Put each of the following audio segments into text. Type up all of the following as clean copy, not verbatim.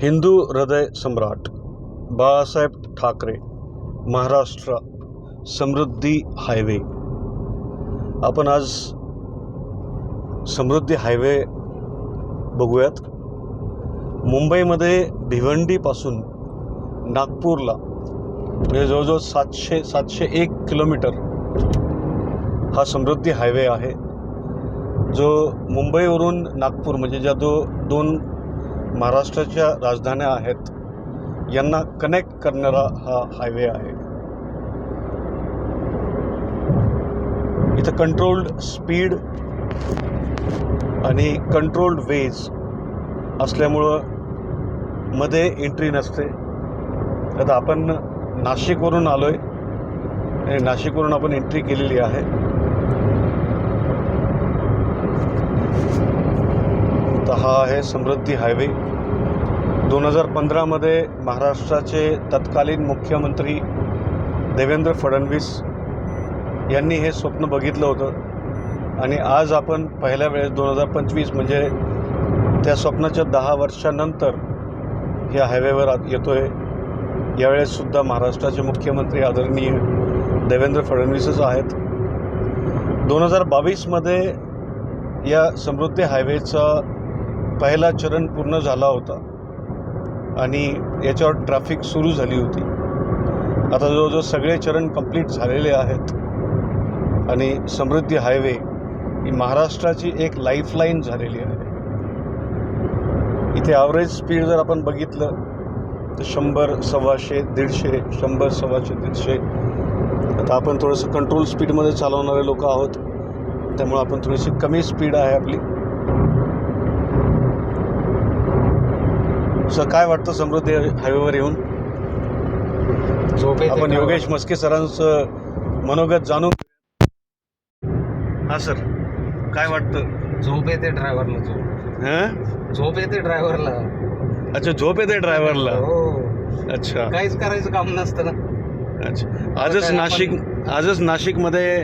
हिंदू हृदय सम्राट बाळासाहेब ठाकरे महाराष्ट्र समृद्धी हायवे. आपण आज समृद्धी हायवे बघूयात. मुंबईमध्ये भिवंडीपासून नागपूरला म्हणजे जवळजवळ 701 किलोमीटर हा समृद्धी हायवे आहे, जो मुंबईवरून नागपूर म्हणजे ज्या दोन महाराष्ट्राच्या राजधान्या आहेत यांना कनेक्ट करणारा हा हायवे आहे. इथं कंट्रोल्ड स्पीड आणि कंट्रोल्ड वेज असल्यामुळं मध्ये एंट्री नसते. आता आपण नाशिकवरून आलो आहे आणि नाशिकवरून आपण एंट्री केलेली आहे. तर हा आहे समृद्धी हायवे. 2015मध्ये महाराष्ट्राचे तत्कालीन मुख्यमंत्री देवेंद्र फडणवीस यांनी हे स्वप्न बघितलं होतं आणि आज आपण पहिल्या वेळेस 2025 म्हणजे त्या स्वप्नाच्या 10 वर्षानंतर ह्या हायवेवर येतो आहे. यावेळेससुद्धा महाराष्ट्राचे मुख्यमंत्री आदरणीय देवेंद्र फडणवीसच आहेत. 2022मध्ये या समृद्धी हायवेचा पहिला चरण पूर्ण झाला होता आणि याच्यावर ट्रॅफिक सुरू झाली होती. आता जवळजवळ सगळे चरण कंप्लीट झालेले आहेत आणि समृद्धी हायवे ही महाराष्ट्राची एक लाईफलाईन झालेली आहे. इथे ॲव्हरेज स्पीड जर आपण बघितलं तर 100, 125, 150, 100, 125, 150. आता आपण थोडंसं कंट्रोल स्पीडमध्ये चालवणारे लोक आहोत, त्यामुळे आपण थोडीशी कमी स्पीड आहे आपली. सर, काय वाटतं समृद्धी हायवेवर येऊन? आपण योगेश मस्के सरांचं मनोगत जाणून. हां सर, काय वाटतं? झोप येते ड्रायव्हरला. झोप येते ड्रायव्हरला. अच्छा, झोप येते ड्रायव्हरला. हो. अच्छा, काहीच करायचं काम नसतं ना. अच्छा, आजच नाशिकमध्ये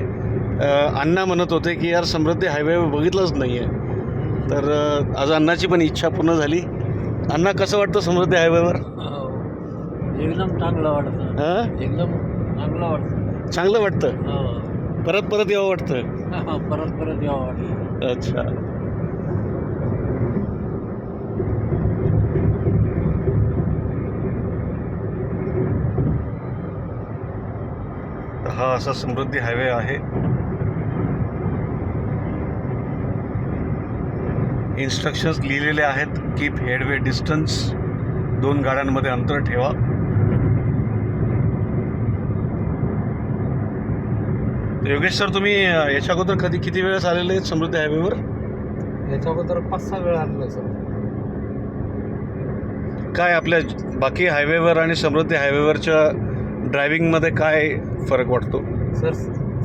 अण्णा म्हणत होते की यार समृद्धी हायवे बघितलंच नाही आहे. तर आज अण्णाची पण इच्छा पूर्ण झाली. अण्णा, कसं वाटतं समृद्धी हायवेवर? एकदम चांगलं वाटतं. एकदम चांगलं वाटतं. चांगलं वाटतं. परत यावं वाटतं. परत यावं वाटतं. अच्छा. हा असा समृद्धी हायवे आहे. इन्स्ट्रक्शन्स लिहिलेले आहेत. कीप हेडवे डिस्टन्स, 2 गाड्यांमध्ये अंतर ठेवा. योगेश सर, तुम्ही याच्या अगोदर किती वेळेस आलेले आहेत समृद्धी हायवेवर? याच्या अगोदर 5-6 वेळा आलेलो सर. काय आपल्या बाकी हायवेवर आणि समृद्धी हायवेवरच्या ड्रायव्हिंगमध्ये काय फरक वाटतो? सर,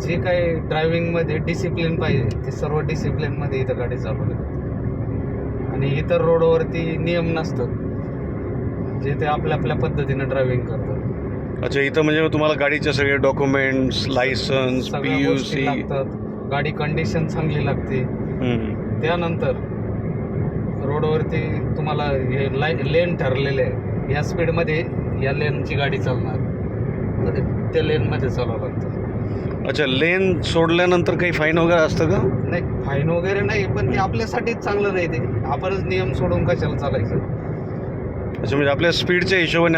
जे काही ड्रायव्हिंगमध्ये डिसिप्लिन पाहिजे ते सर्व डिसिप्लिनमध्ये इथं गाडी चालवली आणि इतर रोडवरती नियम नसतात, जे ते आपल्या पद्धतीनं ड्रायव्हिंग करतात. अच्छा, इथं म्हणजे तुम्हाला गाडीचे सगळे डॉक्युमेंट्स, लायसन्स, PUC लागतात. गाडी कंडिशन चांगली लागते. त्यानंतर रोडवरती तुम्हाला हे लेन ठरलेले आहे, या स्पीडमध्ये या लेनची गाडी चालणार, तर त्या लेनमध्ये चालावं लागतं. अच्छा, लेन सोडल्यानंतर काही फाईन वगैरे असतं का? नाही, फाईन वगैरे नाही, पण ते आपल्यासाठीच चांगलं नाही. ते आपणच नियम सोडून कशाला चालायचं. अच्छा, म्हणजे आपल्या स्पीडच्या हिशोबाने